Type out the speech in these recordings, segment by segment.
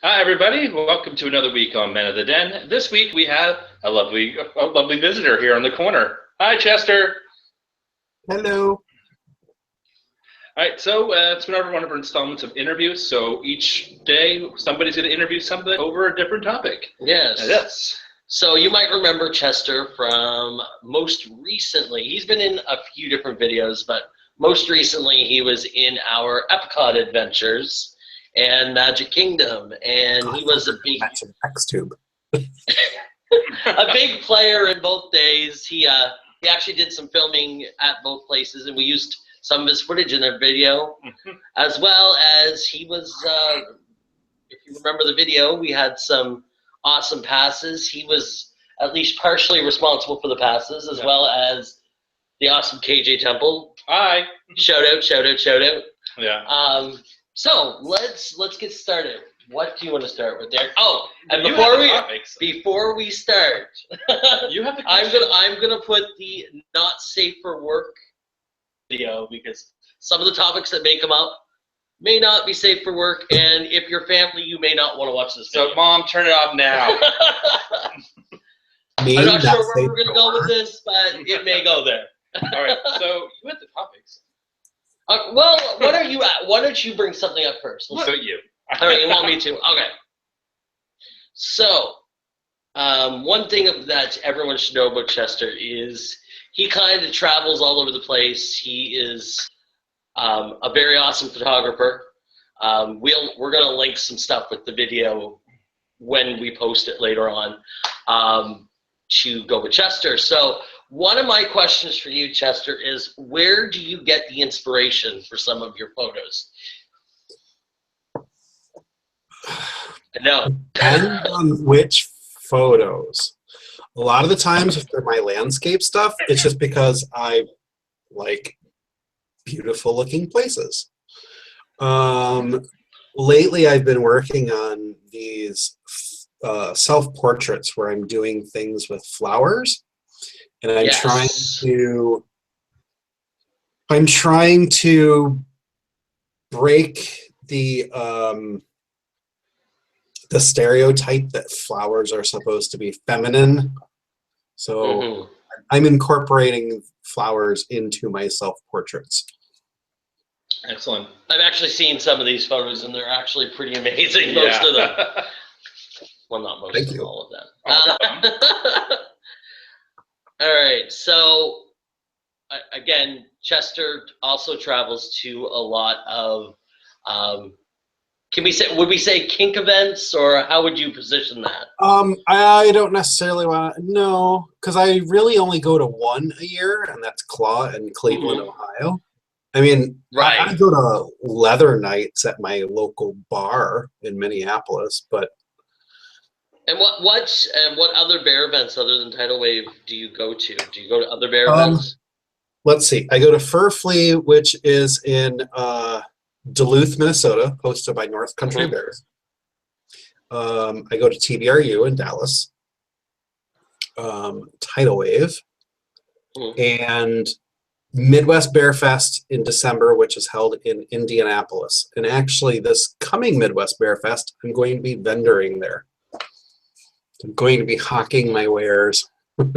Hi, everybody. Welcome to another week on Men of the Den. This week we have a lovely visitor here on the corner. Hi, Chester. Hello. All right, so it's been one of our installments of interviews. So each day somebody's going to interview somebody over a different topic. Yes. Yes. So you might remember Chester from most recently. He's been in a few different videos, but most recently he was in our Epcot adventures and Magic Kingdom, and he was a big X-Tube. a big player in both days. He actually did some filming at both places, and we used some of his footage in a video, as well as he was. If you remember the video, we had some awesome passes. He was at least partially responsible for the passes, as well as the awesome KJ Temple. Hi. Shout out, shout out, shout out. Yeah. So let's get started. What do you want to start with there? Oh, and You before we start, you have the I'm gonna put the not safe for work video, because some of the topics that may come up may not be safe for work, and if you're family, you may not want to watch this video. So, Mom, turn it off now. I'm not sure where we're going to go with this, but it may go there. All right, so you had the topics. Well, what are you at? Why don't you bring something up first? So you. All right, you want me to? Okay. So, one thing that everyone should know about Chester is he kind of travels all over the place. He is a very awesome photographer. We're going to link some stuff with the video when we post it later on to go with Chester. So one of my questions for you, Chester, is where do you get the inspiration for some of your photos? No. Depends on which photos. A lot of the times, if they're my landscape stuff, it's just because I like beautiful looking places. Lately, I've been working on these self-portraits where I'm doing things with flowers, and I'm trying to break the stereotype that flowers are supposed to be feminine. So I'm incorporating flowers into my self-portraits. Excellent. I've actually seen some of these photos, and they're actually pretty amazing, most of them. Well, not most of them, all of them. All right, so again, Chester also travels to a lot of, would we say kink events, or how would you position that? I don't necessarily want to, no, because I really only go to one a year, and that's Claw in Cleveland, Ohio. I mean, I go to leather nights at my local bar in Minneapolis, but. And what other bear events other than Tidal Wave do you go to? Do you go to other bear events? Let's see. I go to Fur Flea, which is in Duluth, Minnesota, hosted by North Country Bears. I go to TBRU in Dallas, Tidal Wave, and Midwest Bear Fest in December, which is held in Indianapolis. And actually, this coming Midwest Bear Fest, I'm going to be vendoring there. I'm going to be hawking my wares. Nice.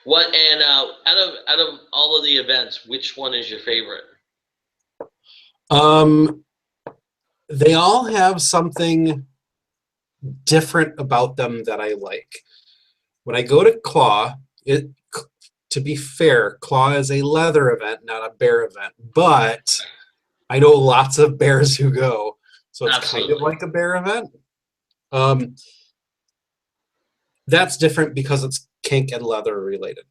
What and out of all of the events, which one is your favorite? They all have something different about them that I like. When I go to Claw, to be fair, Claw is a leather event, not a bear event. But I know lots of bears who go, so it's kind of like a bear event. That's different because it's kink and leather related.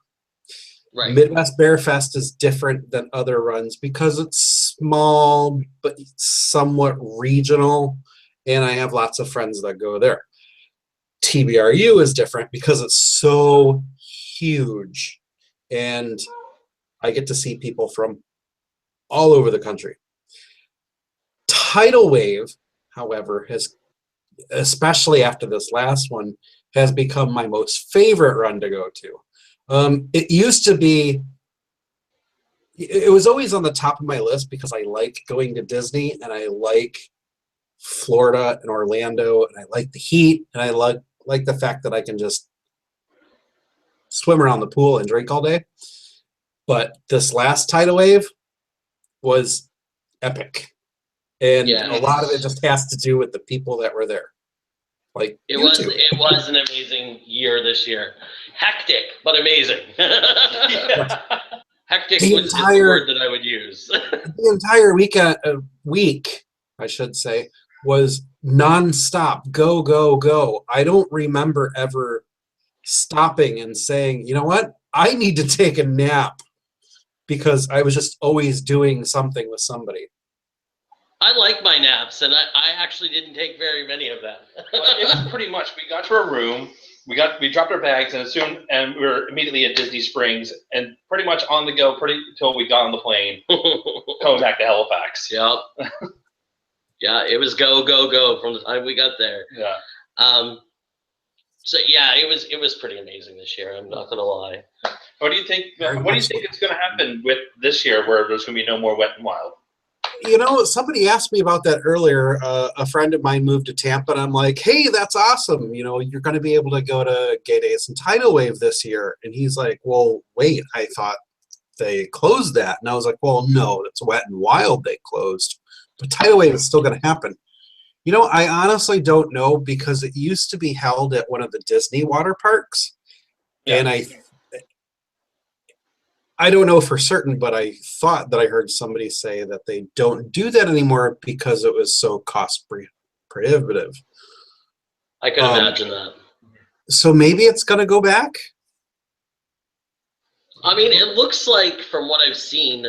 Right. Midwest Bear Fest is different than other runs because it's small but somewhat regional, and I have lots of friends that go there. TBRU is different because it's so huge, and I get to see people from all over the country. Tidal Wave, however, has, especially after this last one, has become my most favorite run to go to. It used to be, it was always on the top of my list because I like going to Disney and I like Florida and Orlando, and I like the heat, and I like the fact that I can just swim around the pool and drink all day. But this last tidal wave was epic. And a lot of it just has to do with the people that were there. Like it was an amazing year this year. Hectic, but amazing. Hectic was the word that I would use. The entire week, I should say, was nonstop. Go, go, go. I don't remember ever stopping and saying, you know what? I need to take a nap, because I was just always doing something with somebody. I like my naps, and I actually didn't take very many of them. Well, it was pretty much, we got to our room, we dropped our bags, and we were immediately at Disney Springs, and pretty much on the go until we got on the plane, coming back to Halifax. Yep. Yeah, it was go, go, go from the time we got there. Yeah. So yeah, it was pretty amazing this year. I'm not gonna lie. What do you think? What do you think is going to happen with this year, where there's going to be no more Wet and Wild? You know, somebody asked me about that earlier. A friend of mine moved to Tampa, and I'm like, "Hey, that's awesome! You know, you're going to be able to go to Gay Days and Tidal Wave this year." And he's like, "Well, wait, I thought they closed that." And I was like, "Well, no, it's Wet and Wild they closed, but Tidal Wave is still going to happen." You know, I honestly don't know, because it used to be held at one of the Disney water parks, and I don't know for certain, but I thought that I heard somebody say that they don't do that anymore because it was so cost prohibitive. I can imagine that. So maybe it's going to go back? I mean, it looks like, from what I've seen,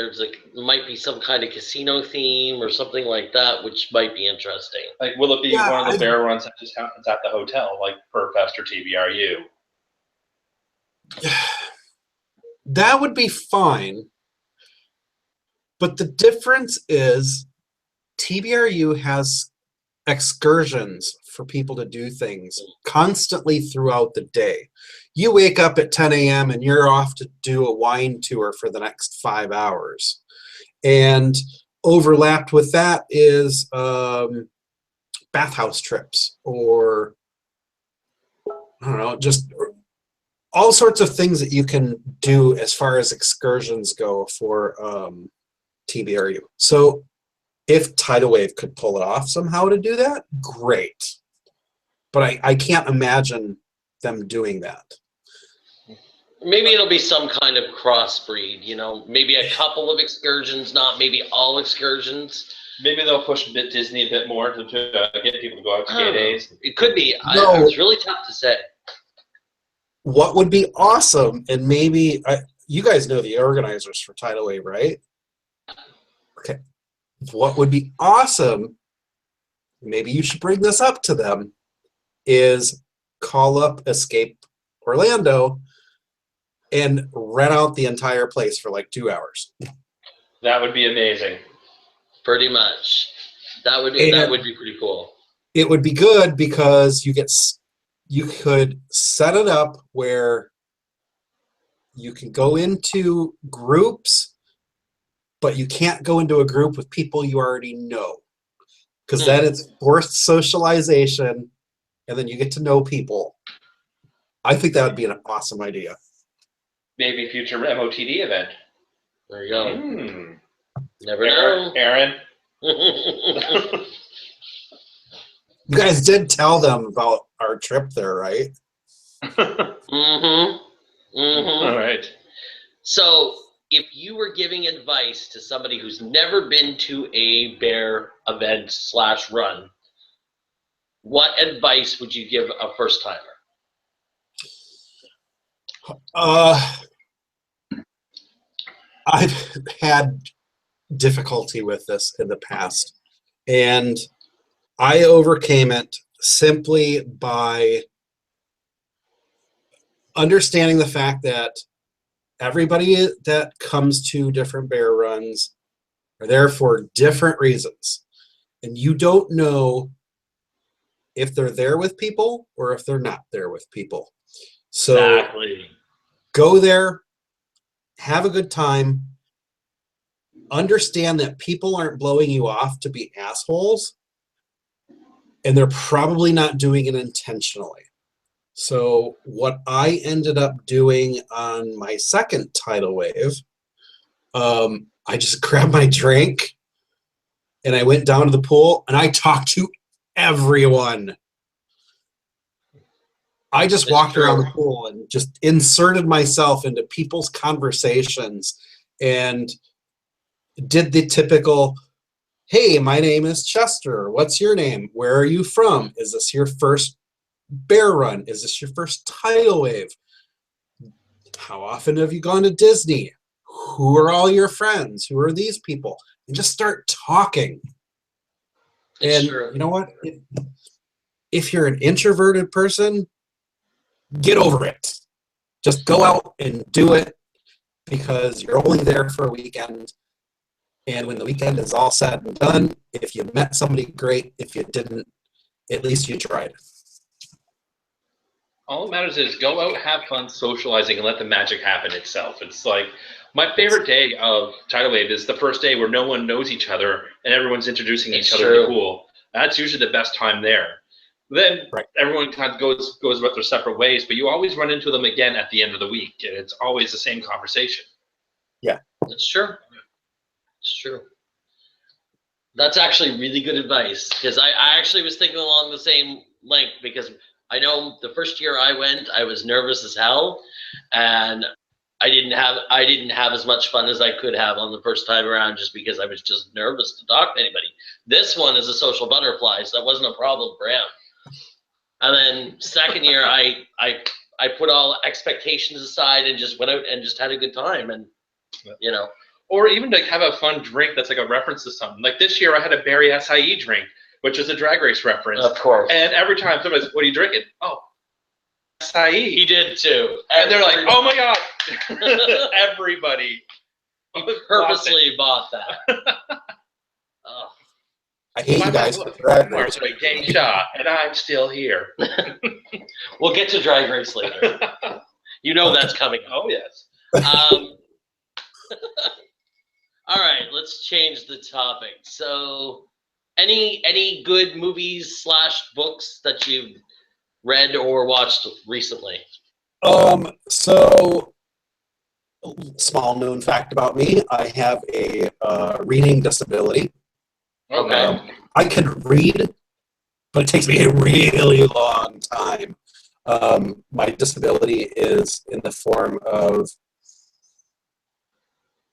might be some kind of casino theme or something like that, which might be interesting. Like, will it be one of the bear runs that just happens at the hotel, like Fest or TBRU? That would be fine. But the difference is TBRU has excursions for people to do things constantly throughout the day. You wake up at 10 a.m. and you're off to do a wine tour for the next 5 hours. And overlapped with that is bathhouse trips, or I don't know, just all sorts of things that you can do as far as excursions go for TBRU. So if Tidal Wave could pull it off somehow to do that, great. But I can't imagine them doing that. Maybe it'll be some kind of crossbreed, you know, maybe a couple of excursions, not maybe all excursions. Maybe they'll push Disney a bit more to get people to go out to Gay Days. It could be. No. It's really tough to say. What would be awesome, and maybe you guys know the organizers for Tidal Wave, right? Okay. What would be awesome, maybe you should bring this up to them, is call up Escape Orlando and rent out the entire place for like 2 hours. That would be amazing. Pretty much. That would be pretty cool. It would be good because you could set it up where you can go into groups, but you can't go into a group with people you already know, because then it's forced socialization, and then you get to know people. I think that would be an awesome idea. Maybe future MOTD event. There you go. Never know. Aaron. You guys did tell them about our trip there, right? Mm-hmm. All right. So if you were giving advice to somebody who's never been to a bear event / run, what advice would you give a first timer? I've had difficulty with this in the past, and I overcame it simply by understanding the fact that everybody that comes to different bear runs are there for different reasons, and you don't know if they're there with people or if they're not there with people. So Exactly. Go there, have a good time, understand that people aren't blowing you off to be assholes, and they're probably not doing it intentionally. So what I ended up doing on my second tidal wave, I just grabbed my drink and I went down to the pool and I talked to everyone. I just walked around the pool and just inserted myself into people's conversations and did the typical, hey, my name is Chester. What's your name? Where are you from? Is this your first bear run? Is this your first tidal wave? How often have you gone to Disney? Who are all your friends? Who are these people? And just start talking. And you know what? If you're an introverted person, get over it. Just go out and do it because you're only there for a weekend. And when the weekend is all said and done, if you met somebody, great. If you didn't, at least you tried. All that matters is go out, have fun socializing, and let the magic happen itself. It's like my favorite day of tidal wave is the first day where no one knows each other and everyone's introducing each other in the pool. That's usually the best time there. Then everyone kind of goes about their separate ways, but you always run into them again at the end of the week, and it's always the same conversation. Yeah, that's true. It's true. That's actually really good advice because I actually was thinking along the same length because I know the first year I went, I was nervous as hell, and I didn't have as much fun as I could have on the first time around just because I was just nervous to talk to anybody. This one is a social butterfly, so that wasn't a problem for him. And then second year, I put all expectations aside and just went out and just had a good time, and you know. Or even to have a fun drink that's like a reference to something. Like this year, I had a berry acai drink, which is a Drag Race reference. Of course. And every time somebody's, what are you drinking? Oh, acai. He did too. And they're like, oh my God. Everybody. He purposely bought that. Oh. I hate you guys for Drag Race. And I'm still here. We'll get to Drag Race later. You know that's coming. Oh, yes. All right, let's change the topic. So, any good movies / books that you've read or watched recently? So, small known fact about me, I have a reading disability. Okay. I can read, but it takes me a really long time. My disability is in the form of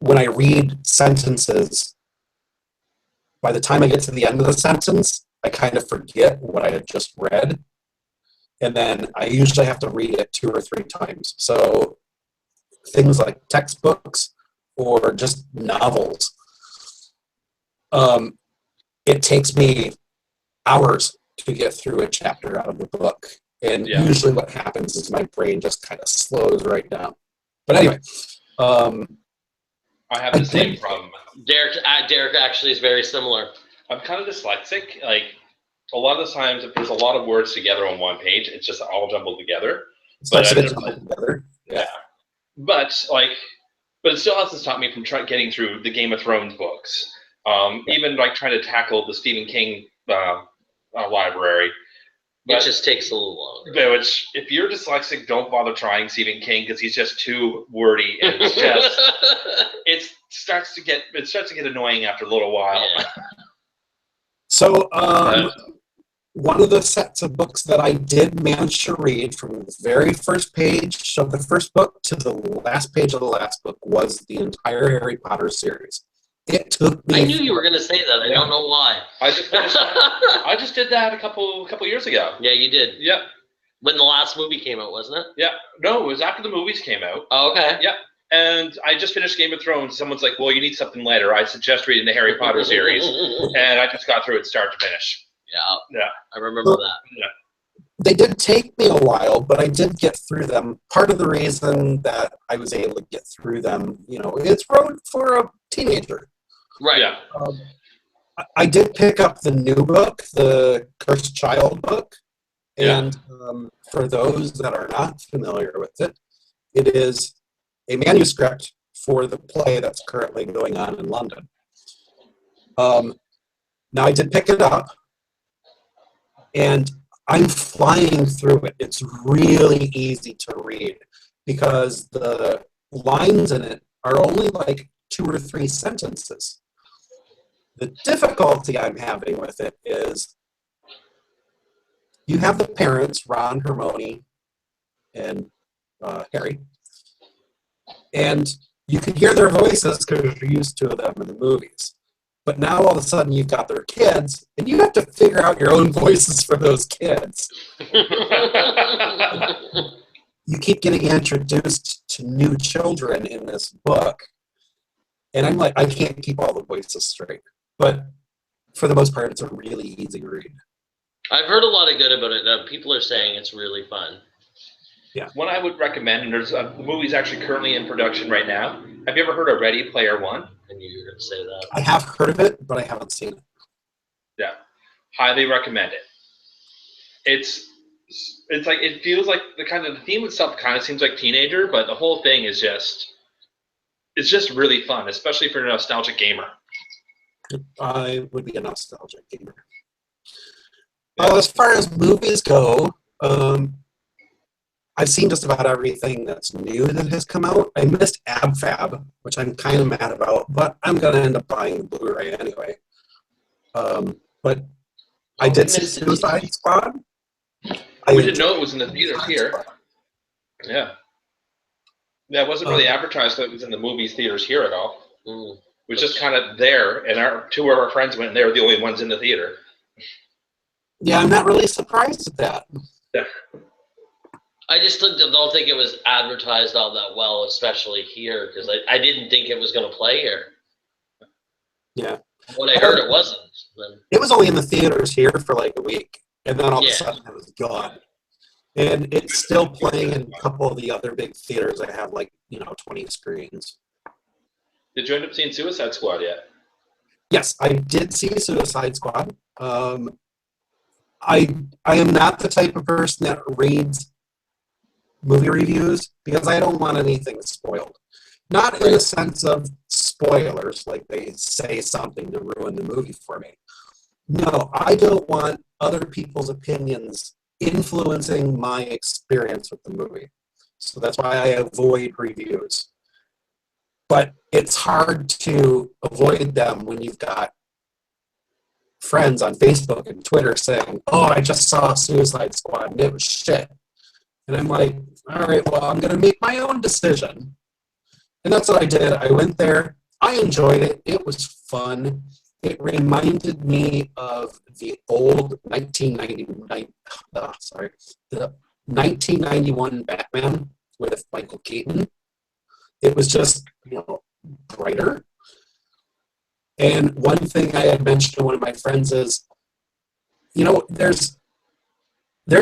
when I read sentences, by the time I get to the end of the sentence, I kind of forget what I had just read. And then I usually have to read it 2 or 3 times. So things like textbooks or just novels, it takes me hours to get through a chapter out of the book. And usually what happens is my brain just kind of slows right down. But anyway, I have the same problem. Derek actually is very similar. I'm kind of dyslexic. Like a lot of the times, if there's a lot of words together on one page, it's just all jumbled together. Yeah. But it still hasn't stopped me from getting through the Game of Thrones books. Even like trying to tackle the Stephen King library. It just takes a little longer. Which, if you're dyslexic, don't bother trying Stephen King because he's just too wordy, and it's just it starts to get annoying after a little while. Yeah. So, one of the sets of books that I did manage to read from the very first page of the first book to the last page of the last book was the entire Harry Potter series. It took me. I knew you were going to say that. I don't know why. I just did that a couple years ago. Yeah, you did. Yep. When the last movie came out, wasn't it? Yeah. No, it was after the movies came out. Oh, okay. Yep. And I just finished Game of Thrones. Someone's like, well, you need something lighter. I suggest reading the Harry Potter series. And I just got through it start to finish. Yeah. I remember that. Yeah. They did take me a while, but I did get through them. Part of the reason that I was able to get through them, it's wrote for a teenager. Right. Yeah. I did pick up the new book, the Cursed Child book. And for those that are not familiar with it, it is a manuscript for the play that's currently going on in London. Now, I did pick it up, And I'm flying through it. It's really easy to read because the lines in it are only like 2 or 3 sentences. The difficulty I'm having with it is you have the parents, Ron, Hermione, and Harry, and you can hear their voices because you're used to them in the movies. But now all of a sudden you've got their kids, and you have to figure out your own voices for those kids. You keep getting introduced to new children in this book, and I'm like, I can't keep all the voices straight. But for the most part, it's a really easy read. I've heard a lot of good about it. People are saying it's really fun. Yeah. One I would recommend, and there's the movie's actually currently in production right now. Have you ever heard of Ready Player One? I knew you were going to say that. I have heard of it, but I haven't seen it. Yeah, highly recommend it. It's like, it feels like the theme itself kind of seems like teenager, but the whole thing is it's just really fun, especially for a nostalgic gamer. I would be a nostalgic gamer. As far as movies go, I've seen just about everything that's new that has come out. I missed Ab Fab, which I'm kind of mad about, but I'm going to end up buying the Blu-ray anyway. But I did see Suicide Squad. We didn't know it was in the theaters here. Yeah. Yeah, it wasn't really advertised that it was in the movies theaters here at all. It was just kind of there, and 2 of our friends went, and they were the only ones in the theater. Yeah, I'm not really surprised at that. Yeah. I just don't think it was advertised all that well, especially here, because I didn't think it was going to play here. Yeah. When I heard it wasn't. Then... It was only in the theaters here for like a week, and then all of a sudden it was gone. And it's still playing in a couple of the other big theaters that have 20 screens. Did you end up seeing Suicide Squad yet? Yes, I did see Suicide Squad. I am not the type of person that reads movie reviews because I don't want anything spoiled. Not in the sense of spoilers, like they say something to ruin the movie for me. No, I don't want other people's opinions influencing my experience with the movie. So that's why I avoid reviews. But it's hard to avoid them when you've got friends on Facebook and Twitter saying, oh, I just saw Suicide Squad and it was shit. And I'm like, all right, well, I'm going to make my own decision. And that's what I did. I went there. I enjoyed it. It was fun. It reminded me of the old 1991 Batman with Michael Keaton. It was just, brighter. And one thing I had mentioned to one of my friends is, there's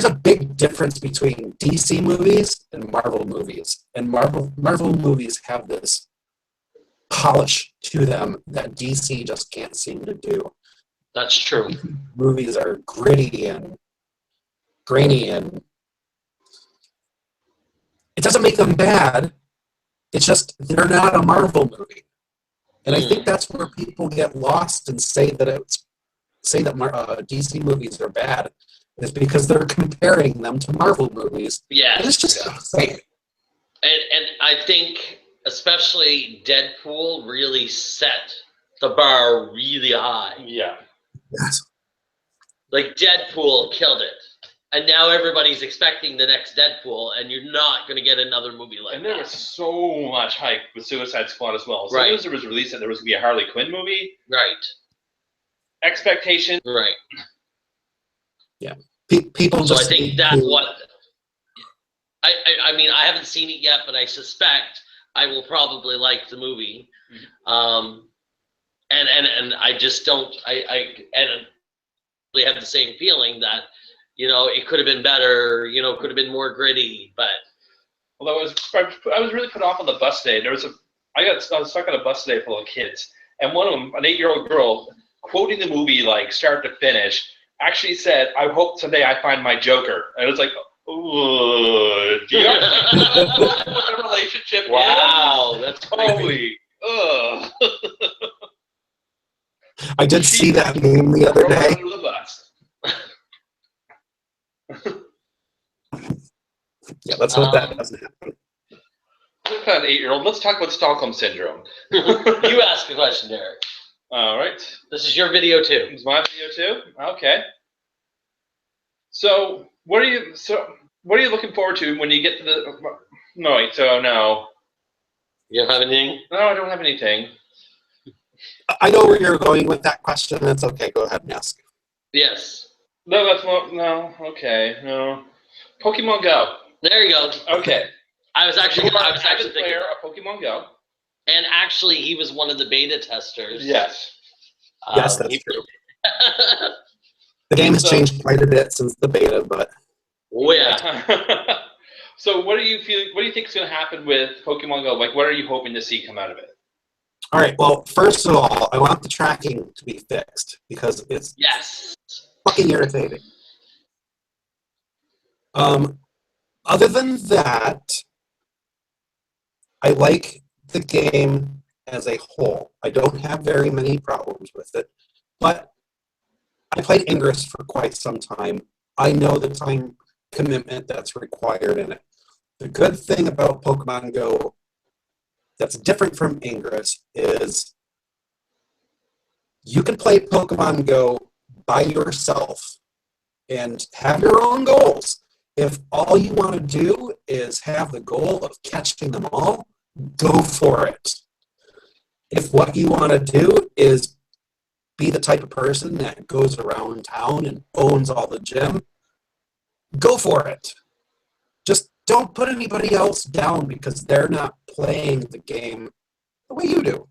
a big difference between DC movies and Marvel movies. And Marvel movies have this polish to them that DC just can't seem to do. That's true. Movies are gritty and grainy, and it doesn't make them bad. It's just they're not a Marvel movie. And I think that's where people get lost and say that DC movies are bad, is because they're comparing them to Marvel movies. Yeah. And it's just insane. And I think especially Deadpool really set the bar really high. Yeah. Yes. Like Deadpool killed it. And now everybody's expecting the next Deadpool, and you're not going to get another movie like that. And there was so much hype with Suicide Squad as well. As soon Right. as it was released that there was going to be a Harley Quinn movie, Right. expectation. Right. Yeah. People So just I think that's what... I mean, I haven't seen it yet, but I suspect I will probably like the movie. And I just don't... I have the same feeling that it could have been better, could have been more gritty, but... Although I was really put off on the bus today. I was stuck on a bus today full of kids, and one of them, an 8-year-old girl, quoting the movie like start to finish, actually said, "I hope someday I find my Joker." And it was like, "Ugh, do you know what the relationship is?" Wow, that's Holy, ugh. I did see that meme the other day. Under the bus. Yeah, let's hope that doesn't happen. I've got an 8-year-old. Let's talk about Stockholm Syndrome. You ask a question, Derek. All right. This is your video too. It's my video too? Okay. So what are you looking forward to when you get to the no wait, so no. You don't have anything? No, I don't have anything. I know where you're going with that question. It's okay. Go ahead and ask. Yes. No, that's not no, okay, no. Pokemon Go. There you go. Okay. I was actually You're thinking a player of Pokemon Go. and actually he was one of the beta testers. Yes. Yes, that's true. The game has changed quite a bit since the beta, but oh yeah. So what do you think is going to happen with Pokemon Go? Like, what are you hoping to see come out of it? all right. Well, first of all, I want the tracking to be fixed because it's fucking irritating. Other than that, I like the game as a whole. I don't have very many problems with it, but I played Ingress for quite some time. I know the time commitment that's required in it. The good thing about Pokemon Go that's different from Ingress is you can play Pokemon Go by yourself and have your own goals. If all you want to do is have the goal of catching them all, go for it. If what you want to do is be the type of person that goes around town and owns all the gym, go for it. Just don't put anybody else down because they're not playing the game the way you do.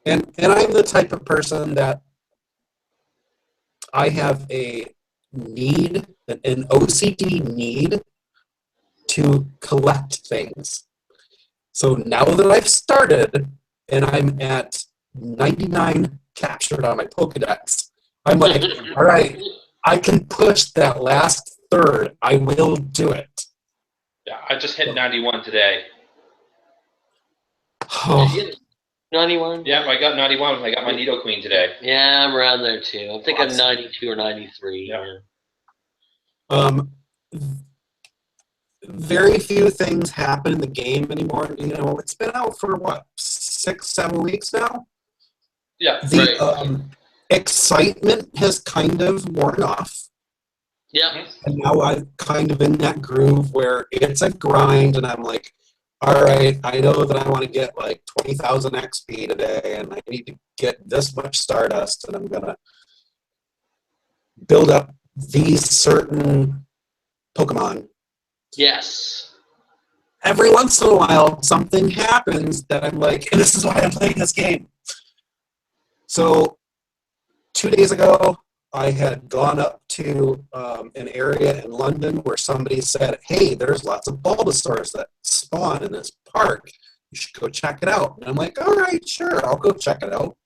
And I'm the type of person that I have a need, an OCD need to collect things. So now that I've started and I'm at 99 captured on my Pokedex, I'm like, all right, I can push that last third. I will do it. Yeah, I just hit 91 today. Oh. 91? Yeah, I got 91 when I got my Nidoqueen today. Yeah, I'm around there too. I think I'm 92 or 93. Yeah. Very few things happen in the game anymore. You know, it's been out for what, 6-7 weeks now? Yeah. The excitement has kind of worn off. Yeah. And now I'm kind of in that groove where it's a grind, and I'm like, all right, I know that I want to get like 20,000 XP today, and I need to get this much Stardust, and I'm going to build up these certain Pokemon. Yes. Every once in a while, something happens that I'm like, and this is why I'm playing this game. So 2 days ago, I had gone up to an area in London where somebody said, hey, there's lots of Bulbasaurs that spawn in this park. You should go check it out. And I'm like, all right, sure, I'll go check it out.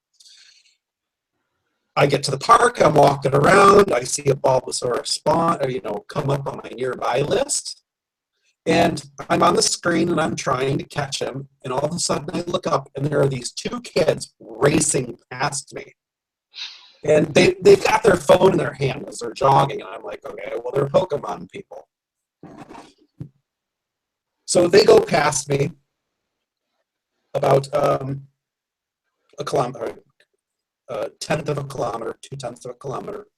I get to the park, I'm walking around, I see a Bulbasaur spawn, or, come up on my nearby list. And I'm on the screen and I'm trying to catch him. And all of a sudden I look up and there are these two kids racing past me. And they've got their phone in their hand as they're jogging. And I'm like, okay, well, they're Pokemon people. So they go past me about a kilometer, a tenth of a kilometer, 2/10 of a kilometer.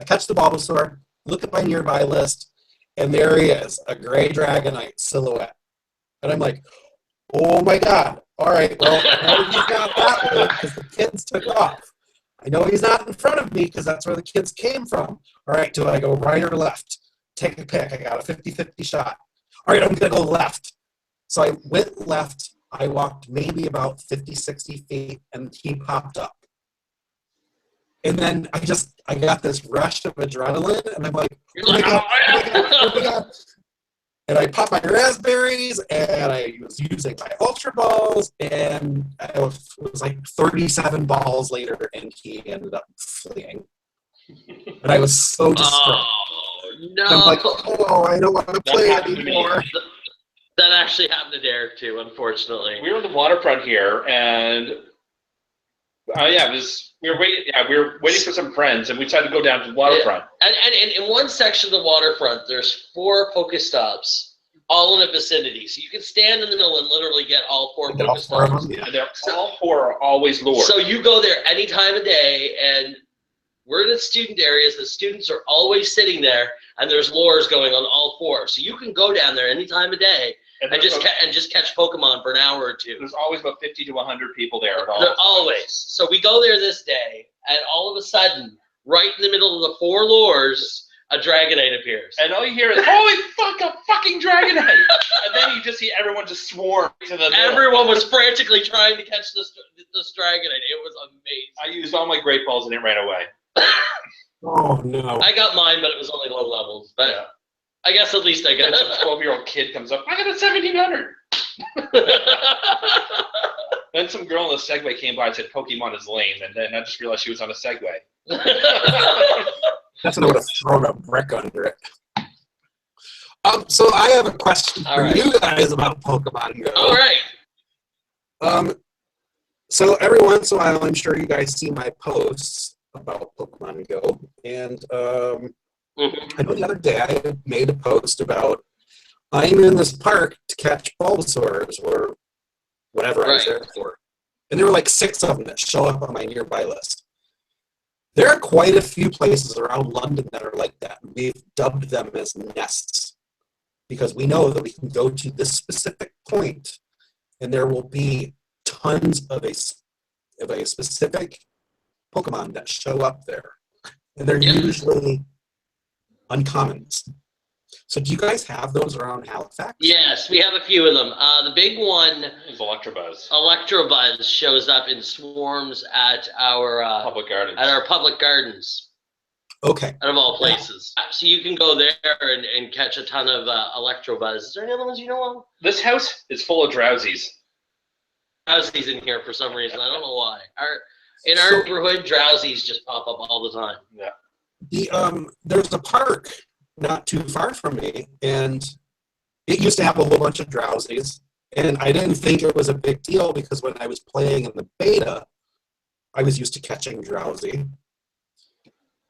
I catch the Bulbasaur, look at my nearby list, and there he is, a gray Dragonite silhouette. And I'm like, oh my God. All right, well, I know he's not that way because the kids took off. I know he's not in front of me because that's where the kids came from. All right, do I go right or left? Take a pick. I got a 50-50 shot. All right, I'm going to go left. So I went left. I walked maybe about 50, 60 feet, and he popped up. And then I got this rush of adrenaline, and I'm like, oh my God, oh my God. And I popped my raspberries, and I was using my Ultra Balls, and it was like 37 balls later, and he ended up fleeing. And I was so distraught. Oh, no. And I'm like, oh, I don't want to play anymore. That actually happened to Derek, too, unfortunately. We were on the waterfront here, and Yeah, we were waiting. Yeah, we were waiting for some friends, and we decided to go down to the waterfront. And in one section of the waterfront, there's 4 Pokestops, all in the vicinity. So you can stand in the middle and literally get all 4 Pokestops. Yeah. And all 4 are always lured. So you go there any time of day, and we're in the student areas. The students are always sitting there, and there's lures going on all 4. So you can go down there any time of day and just catch Pokemon for an hour or 2. There's always about 50 to 100 people there at all. Always. So we go there this day, and all of a sudden, right in the middle of the 4 lures, a Dragonite appears. And all you hear is, holy fuck, a fucking Dragonite! And then you just see everyone just swarm to the middle. Everyone was frantically trying to catch this Dragonite. It was amazing. I used all my great balls and it ran away. Oh, no. I got mine, but it was only low levels. But Yeah. I guess at least I got And some 12-year-old kid comes up, I got a 1700! Then some girl in a Segway came by and said Pokemon is lame, and then I just realized she was on a Segway. That's what I would have thrown a brick under it. So I have a question for you guys about Pokemon Go. All right. So every once in a while, I'm sure you guys see my posts about Pokemon Go, and I know the other day I made a post about I'm in this park to catch Bulbasaurs or whatever I was there for, and there were like 6 of them that show up on my nearby list. There are quite a few places around London that are like that. We've dubbed them as nests because we know that we can go to this specific point and there will be tons of a specific Pokemon that show up there. And they're usually uncommons. So do you guys have those around Halifax? Yes, we have a few of them. The big one is Electabuzz. Electabuzz shows up in swarms at our public gardens. At our public gardens. Okay. Out of all places. Yeah. So you can go there and catch a ton of Electabuzz. Is there any other ones you know of? This house is full of drowsies. Drowsies in here for some reason. I don't know why. In our neighborhood, drowsies just pop up all the time. Yeah. There's a park not too far from me, and it used to have a whole bunch of drowsies, and I didn't think it was a big deal because when I was playing in the beta, I was used to catching drowsy,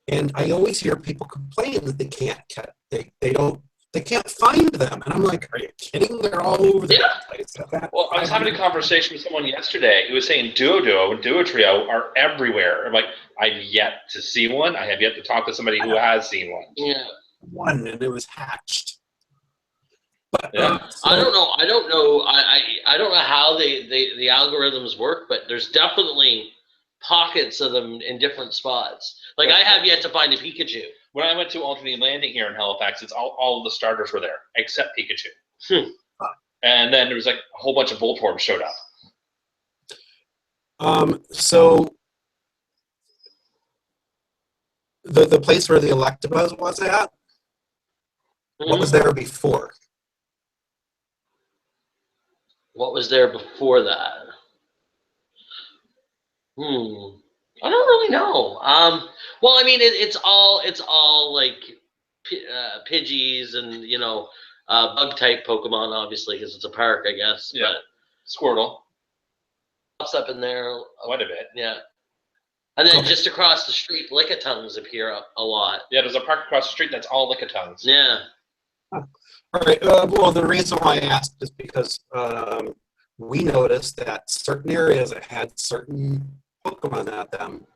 and I always hear people complain that they can't catch, they can't find them, and I'm like, are you kidding? They're all over the place. Well, I was having a conversation with someone yesterday who was saying Duo and Duotrio are everywhere. I'm like, I've yet to see one. I have yet to talk to somebody who has seen one. Yeah. One, and it was hatched. But I don't know. I don't know how the algorithms work, but there's definitely pockets of them in different spots. Like I have yet to find a Pikachu. When I went to Alternate Landing here in Halifax, it's all of the starters were there except Pikachu. And then there was like a whole bunch of Voltorbs showed up. So the place where the Electabuzz was at, what was there before? What was there before that? I don't really know. Well, I mean, it's all like Pidgeys and bug type Pokemon, obviously, because it's a park, I guess. Yeah. But Squirtle pops up in there quite a bit. Yeah. And then just across the street, Lickitungs appear a lot. Yeah, there's a park across the street that's all Lickitungs. Yeah. All right. Well, the reason why I asked is because we noticed that certain areas that had certain Pokemon at them,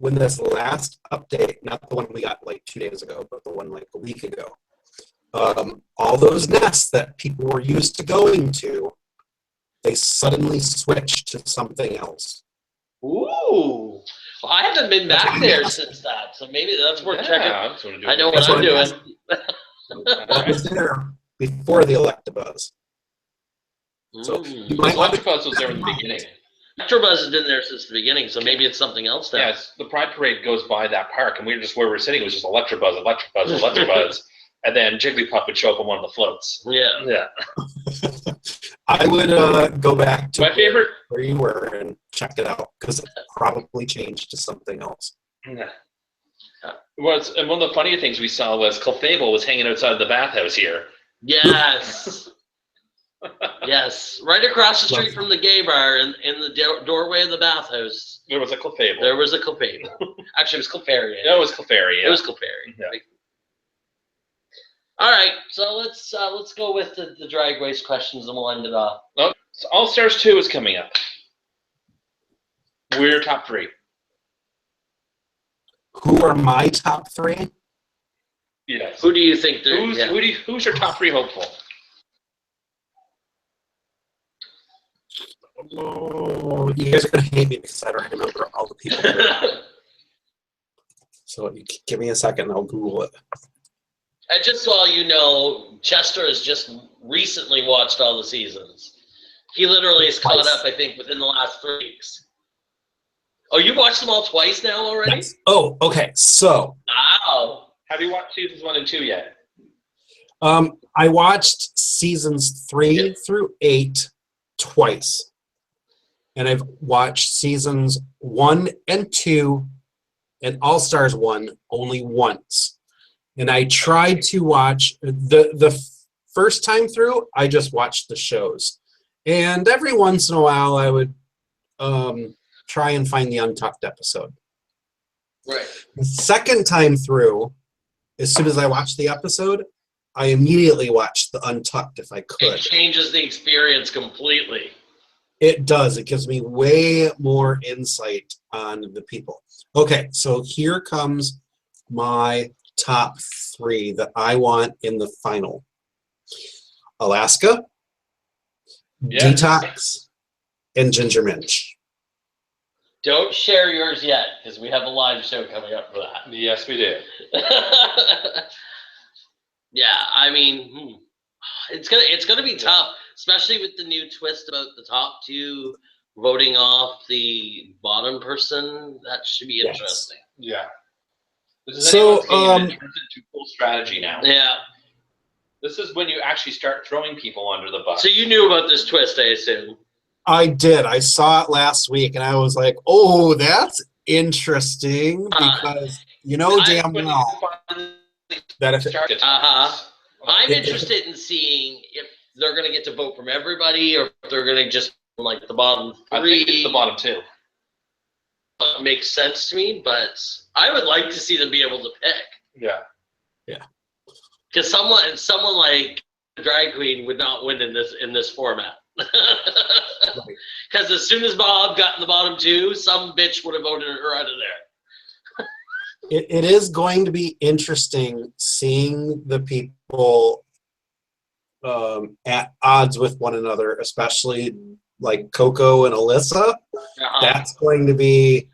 when this last update, not the one we got like 2 days ago, but the one like a week ago, all those nests that people were used to going to, they suddenly switched to something else. Ooh. Well, I haven't been back there since that, so maybe that's worth checking. I know what I'm doing. I was there before the Electabuzz. So Electabuzz was there in the beginning. Electabuzz has been there since the beginning, so maybe it's something else now. Yes, the Pride Parade goes by that park, and we were just where we were sitting. It was just Electabuzz, and then Jigglypuff would show up on one of the floats. Yeah. I would go back to my favorite where you were and check it out because it probably changed to something else. Yeah. And one of the funnier things we saw was Clefable was hanging outside the bathhouse here. Yes. Yes, right across the street from the gay bar in the doorway of the bathhouse. There was a Clefable. There was a Clefable. Actually, it was Clefairy. No, it was Clefairy. It was Clefairy. Yeah. All right, so let's go with the drag race questions and we'll end it off. Well, so All Stars 2 is coming up. We're top 3. Who are my top 3? Yes. Who do you think? Who's your top 3 hopeful? Oh, you guys are gonna hate me because I don't remember all the people. So you give me a second, I'll Google it. And just so you know, Chester has just recently watched all the seasons. He literally is caught up, I think, within the last 3 weeks. Oh, you watched them all twice now already? Yes. Oh, okay. So. Wow. Have you watched seasons 1 and 2 yet? I watched seasons 3 through 8 twice. And I've watched seasons 1 and 2 and All Stars 1 only once. And I tried to watch the first time through, I just watched the shows. And every once in a while I would try and find the Untucked episode. Right. The second time through, as soon as I watched the episode, I immediately watched the Untucked if I could. It changes the experience completely. It does. It gives me way more insight on the people. Okay, so here comes my top 3 that I want in the final. Alaska, Detox, and Ginger Minch. Don't share yours yet, because we have a live show coming up for that. Yes, we do. Yeah, I mean, it's gonna be tough, especially with the new twist about the top 2 voting off the bottom person. That should be interesting. Yeah. This is So, anyone's game that turns into full strategy now. Yeah. This is when you actually start throwing people under the bus. So you knew about this twist, I assume. I did. I saw it last week, and I was like, "Oh, that's interesting," because you know damn well that if it, I'm interested in seeing if they're going to get to vote from everybody, or if they're going to just like the bottom 3. I think it's the bottom 2. It makes sense to me, but I would like to see them be able to pick. Yeah. Because someone like the drag queen would not win in this format. Because as soon as Bob got in the bottom 2, some bitch would have voted her out of there. it is going to be interesting seeing the people at odds with one another, especially like Coco and Alyssa. That's going to be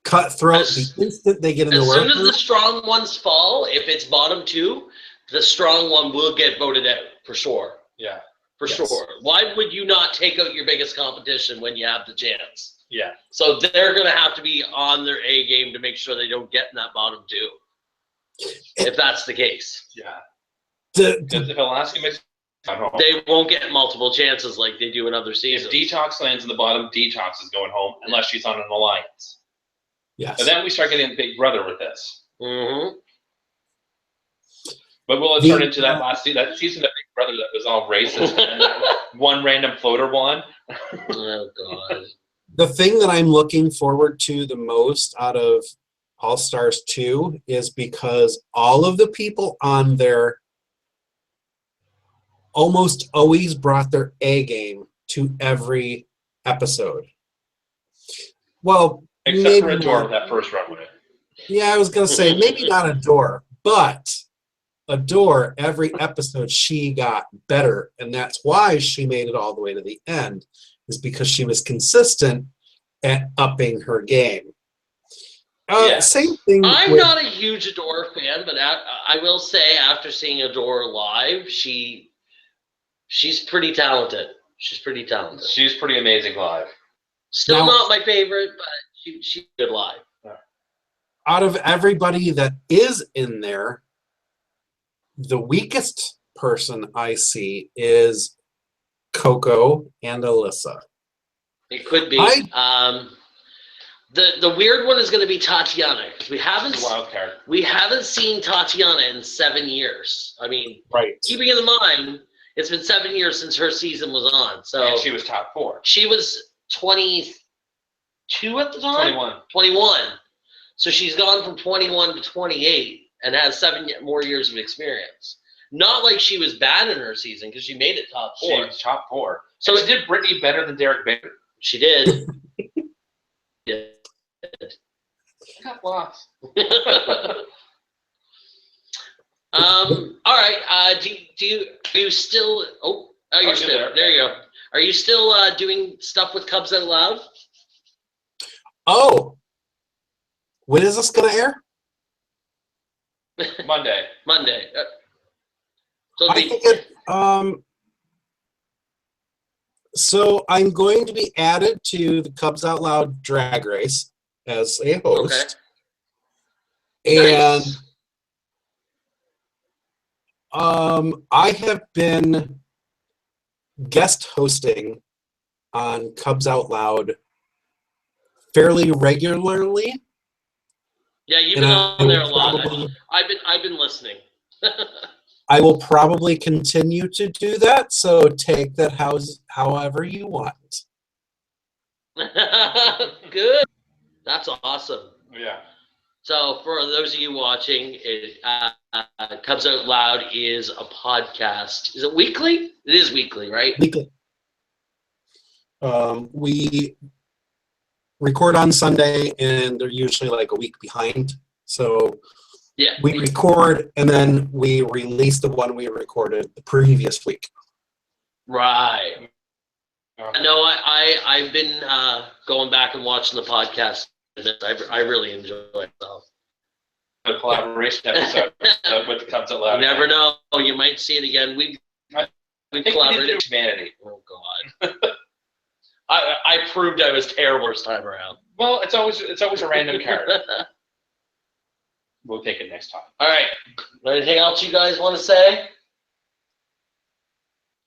cutthroat the instant they get in the work. As soon as the strong ones fall, if it's bottom 2, the strong one will get voted out for sure. Yeah. For sure. Why would you not take out your biggest competition when you have the chance? Yeah. So they're going to have to be on their A game to make sure they don't get in that bottom 2. If that's the case. Yeah. Because if Alaska makes they won't get multiple chances like they do in other seasons. If Detox lands in the bottom, Detox is going home unless she's on an alliance. Yes. And then we start getting Big Brother with this. Mm-hmm. But will it turn into that season of Big Brother that was all racist and one random floater won? Oh, God. The thing that I'm looking forward to the most out of All Stars 2 is because all of the people on there almost always brought their A game to every episode. Well, except for Adore with that first run with it. Yeah, I was going to say, maybe not Adore, but Adore, every episode she got better, and that's why she made it all the way to the end, is because she was consistent at upping her game. Same thing. I'm not a huge Adore fan, but I will say after seeing Adore live, she's pretty talented. She's pretty talented. She's pretty amazing live. Still not my favorite, but she's good live. Out of everybody that is in there, the weakest person I see is Coco and Alyssa. It could be. The weird one is going to be Tatiana, because we haven't seen Tatiana in 7 years. I mean, keeping in mind It's been 7 years since her season was on. So And she was top 4. she was 22 at the time? 21. 21. So she's gone from 21 to 28 and has 7 more years of experience. Not like she was bad in her season because she made it top 4. She was top 4. So she did Brittany better than Derek Baker. She did. Yeah. Got lost. All right. Do you still? You're still there. There you go. Are you still doing stuff with Cubs Out Loud? Oh, when is this gonna air? Monday. Monday. So I think it. So I'm going to be added to the Cubs Out Loud drag race as a host, and I have been guest hosting on Cubs Out Loud fairly regularly. Yeah, you've been on there a lot. I've been listening. I will probably continue to do that, so take that however you want. Good. That's awesome. Yeah. So for those of you watching, Cubs Out Loud is a podcast. Is it weekly? It is weekly, right? Weekly. We record on Sunday, and they're usually like a week behind. So yeah, we record, and then we release the one we recorded the previous week. Right. No, I've been going back and watching the podcast. I really enjoy it. So. A collaboration episode with the Cubs Out Loud. You never know. You might see it again. We collaborated. Humanity. Oh God. I proved I was terrible this time around. Well, it's always a random character. We'll take it next time. All right. Anything else you guys want to say?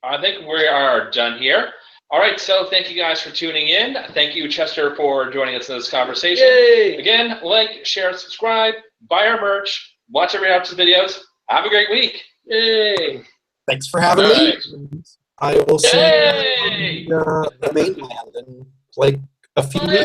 I think we are done here. All right, so thank you guys for tuning in. Thank you, Chester, for joining us in this conversation. Yay! Again, like, share, subscribe, buy our merch, watch every episode of videos. Have a great week. Yay! Thanks for having me. I will see Yay! you on the mainland in like a few weeks.